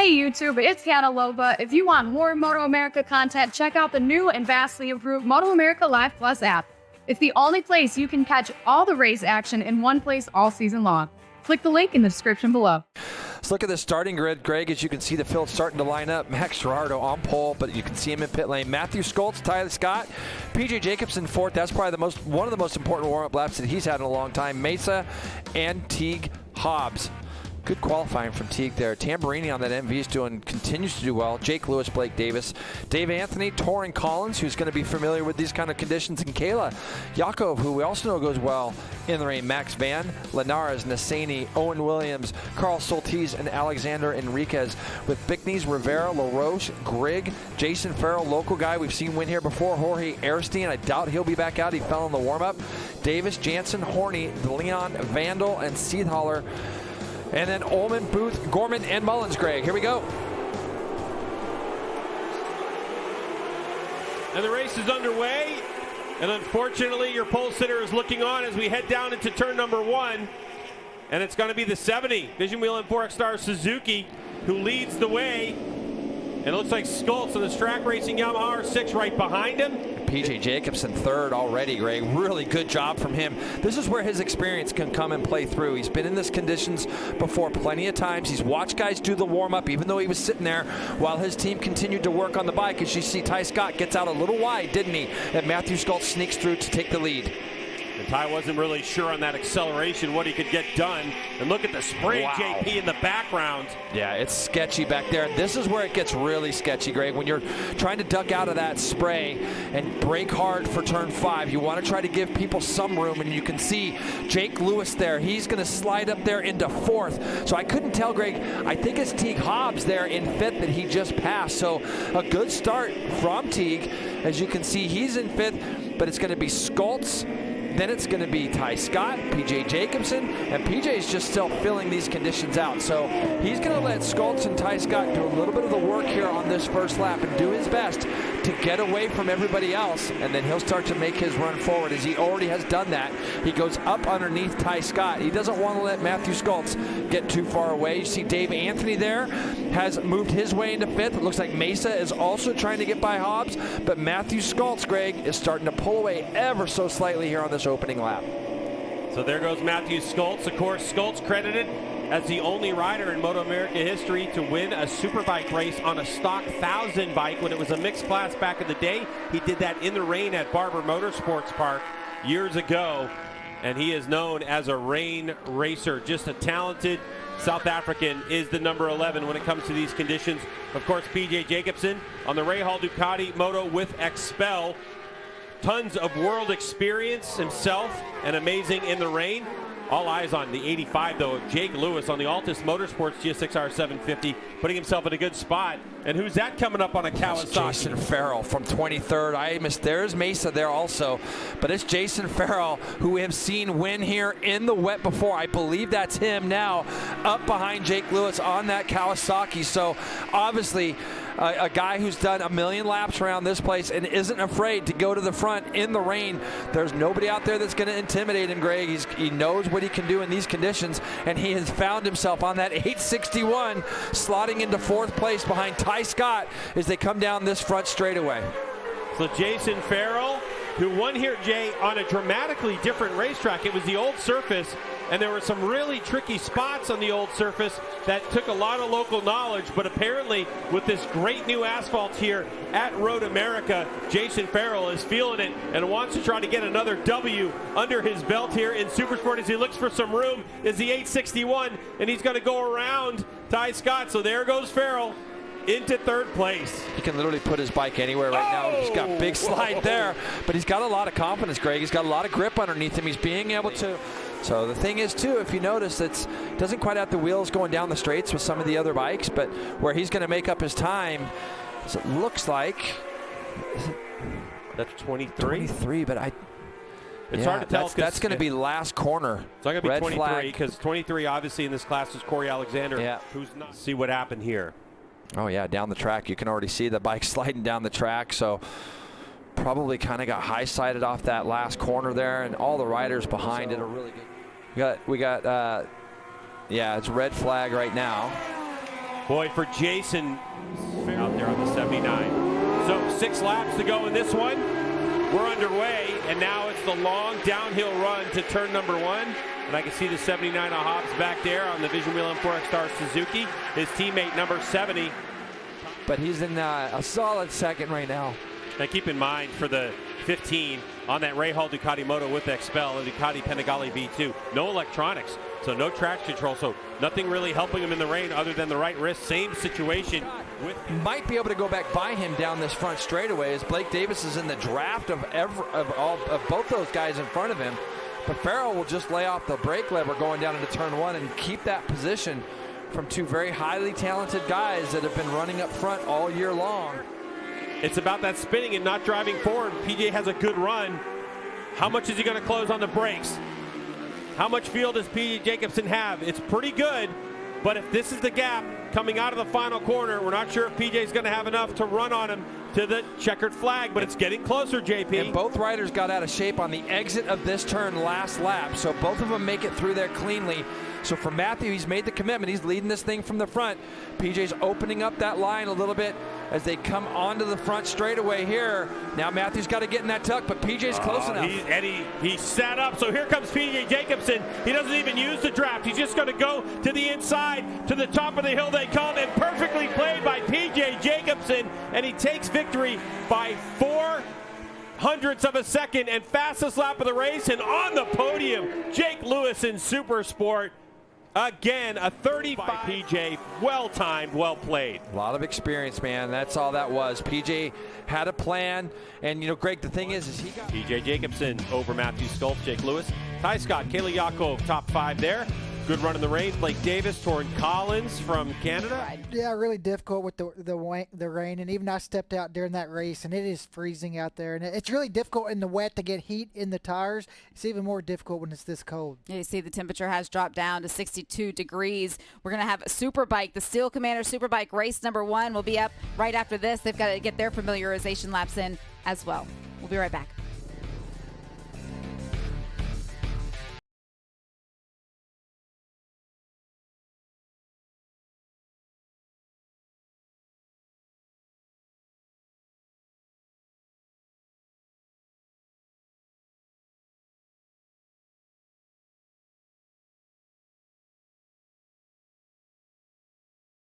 Hey YouTube, it's Hannah Loba. If you want more MotoAmerica content, check out the new and vastly improved MotoAmerica Live Plus app. It's the only place you can catch all the race action in one place all season long. Click the link in the description below. Let's look at the starting grid, Greg. As you can see, the field's starting to line up. Max Gerardo on pole, but you can see him in pit lane. Matthew Skoltz, Tyler Scott, PJ Jacobsen fourth. That's probably one of the most important warm-up laps that he's had in a long time. Mesa and Teague Hobbs. Good qualifying from Teague there. Tamburini on that MV continues to do well. Jake Lewis, Blake Davis, Dave Anthony, Torin Collins, who's going to be familiar with these kind of conditions, and Kayla Yakov, who we also know goes well in the rain. Max Van, Linares, Nassani, Owen Williams, Carl Soltis, and Alexander Enriquez. With Bickneys, Rivera, LaRoche, Grigg, Jason Farrell, local guy we've seen win here before. Jorge Aristine, I doubt he'll be back out. He fell in the warm-up. Davis, Jansen, Horney, Leon, Vandal, and Seethaler. And then Ullman, Booth, Gorman, and Mullins, Greg. Here we go. And the race is underway. And unfortunately, your pole sitter is looking on as we head down into turn number 1. And it's going to be the 70 Vision Wheel and Forex Star Suzuki who leads the way. And it looks like Skoltz on the track racing Yamaha R6 right behind him. PJ Jacobsen third already, Greg. Really good job from him. This is where his experience can come and play through. He's been in this conditions before plenty of times. He's watched guys do the warm-up, even though he was sitting there while his team continued to work on the bike. As you see, Ty Scott gets out a little wide, didn't he? And Matthew Skoltz sneaks through to take the lead. And Ty wasn't really sure on that acceleration, what he could get done. And look at the spray, wow. JP in the background. Yeah, it's sketchy back there. This is where it gets really sketchy, Greg. When you're trying to duck out of that spray and brake hard for turn 5, you want to try to give people some room. And you can see Jake Lewis there. He's going to slide up there into 4th. So I couldn't tell, Greg. I think it's Teague Hobbs there in 5th that he just passed. So a good start from Teague. As you can see, he's in 5th, but it's going to be Skoltz. Then it's going to be Ty Scott, PJ Jacobsen, and PJ's just still filling these conditions out. So he's going to let Skoltz and Ty Scott do a little bit of the work here on this first lap and do his best to get away from everybody else, and then he'll start to make his run forward, as he already has done that. He goes up underneath Ty Scott. He doesn't want to let Matthew Skoltz get too far away. You see Dave Anthony there has moved his way into 5th. It looks like Mesa is also trying to get by Hobbs, but Matthew Skoltz, Greg, is starting to pull away ever so slightly here on this opening lap. So there goes Matthew Skoltz. Of course, Skoltz credited as the only rider in MotoAmerica history to win a superbike race on a stock 1000 bike when it was a mixed class back in the day. He did that in the rain at Barber Motorsports Park years ago, and he is known as a rain racer. Just a talented South African is the number 11 when it comes to these conditions. Of course, PJ Jacobsen on the Rahal Ducati Moto with Expel. Tons of world experience himself and amazing in the rain. All eyes on the 85, though, of Jake Lewis on the Altus Motorsports GSX-R 750, putting himself in a good spot. And who's that coming up on a Kawasaki? Jason Farrell from 23rd. There's Mesa there also, but it's Jason Farrell, who we have seen win here in the wet before. I believe that's him now, up behind Jake Lewis on that Kawasaki. So obviously a guy who's done a million laps around this place and isn't afraid to go to the front in the rain. There's nobody out there that's going to intimidate him, Greg. He knows what he can do in these conditions, and he has found himself on that 861, slotting into 4th place behind Ty Scott as they come down this front straightaway. So Jason Farrell, who won here, Jay, on a dramatically different racetrack. It was the old surface, and there were some really tricky spots on the old surface that took a lot of local knowledge, but apparently with this great new asphalt here at Road America, Jason Farrell is feeling it and wants to try to get another W under his belt here in Supersport as he looks for some room. Is the 861, and he's going to go around Ty Scott. So there goes Farrell into 3rd place. He can literally put his bike anywhere right now. He's got a big slide there, but he's got a lot of confidence, Greg. He's got a lot of grip underneath him. He's being able to. So the thing is, too, if you notice, it doesn't quite have the wheels going down the straights with some of the other bikes, but where he's going to make up his time, so it looks like. That's 23? 23, but it's hard to tell. That's going to be last corner. It's not going to be 23 because 23 obviously in this class is Corey Alexander, who's not. See what happened here. Oh, yeah, down the track. You can already see the bike sliding down the track. So probably kind of got high-sided off that last corner there, and all the riders behind it are really good. We got yeah, it's red flag right now. Boy, for Jason out there on the 79. So 6 laps to go in this one. We're underway, and now it's the long downhill run to turn number 1. And I can see the 79 of Hobbs back there on the Vision Wheel M4X Star Suzuki. His teammate number 70. But he's in a solid second right now. And keep in mind for the 15 on that Ray Hall Ducati Moto with Expel, the Ducati Panigale V2. No electronics, so no traction control, so nothing really helping him in the rain other than the right wrist. Same situation. Might be able to go back by him down this front straightaway as Blake Davis is in the draft of both those guys in front of him. But Farrell will just lay off the brake lever going down into turn 1 and keep that position from 2 very highly talented guys that have been running up front all year long. It's about that spinning and not driving forward. PJ has a good run. How much is he going to close on the brakes? How much field does PJ Jacobsen have? It's pretty good, but if this is the gap coming out of the final corner, we're not sure if PJ is going to have enough to run on him to the checkered flag, but it's getting closer, JP. And both riders got out of shape on the exit of this turn last lap, so both of them make it through there cleanly. So for Matthew, he's made the commitment. He's leading this thing from the front. PJ's opening up that line a little bit as they come onto the front straightaway here. Now Matthew's got to get in that tuck, but PJ's close enough. He sat up, so here comes PJ Jacobsen. He doesn't even use the draft. He's just going to go to the inside, to the top of the hill they come, and perfectly played by PJ Jacobsen, and he takes victory by 0.04 of a second and fastest lap of the race. And on the podium, Jake Lewis in Supersport. Again, a 35 PJ, well timed, well played. A lot of experience, man. That's all that was. PJ had a plan, and you know, Greg, the thing is he got PJ Jacobsen over Matthew Sculp, Jake Lewis, Ty Scott, Kayla Yakov, top 5 there. Good run in the rain. Blake Davis, Torrin Collins from Canada. Yeah, really difficult with the rain, and even I stepped out during that race, and it is freezing out there, and it's really difficult in the wet to get heat in the tires. It's even more difficult when it's this cold. Yeah, you see the temperature has dropped down to 62 degrees. We're going to have a Superbike. The Steel Commander Superbike race number 1 will be up right after this. They've got to get their familiarization laps in as well. We'll be right back.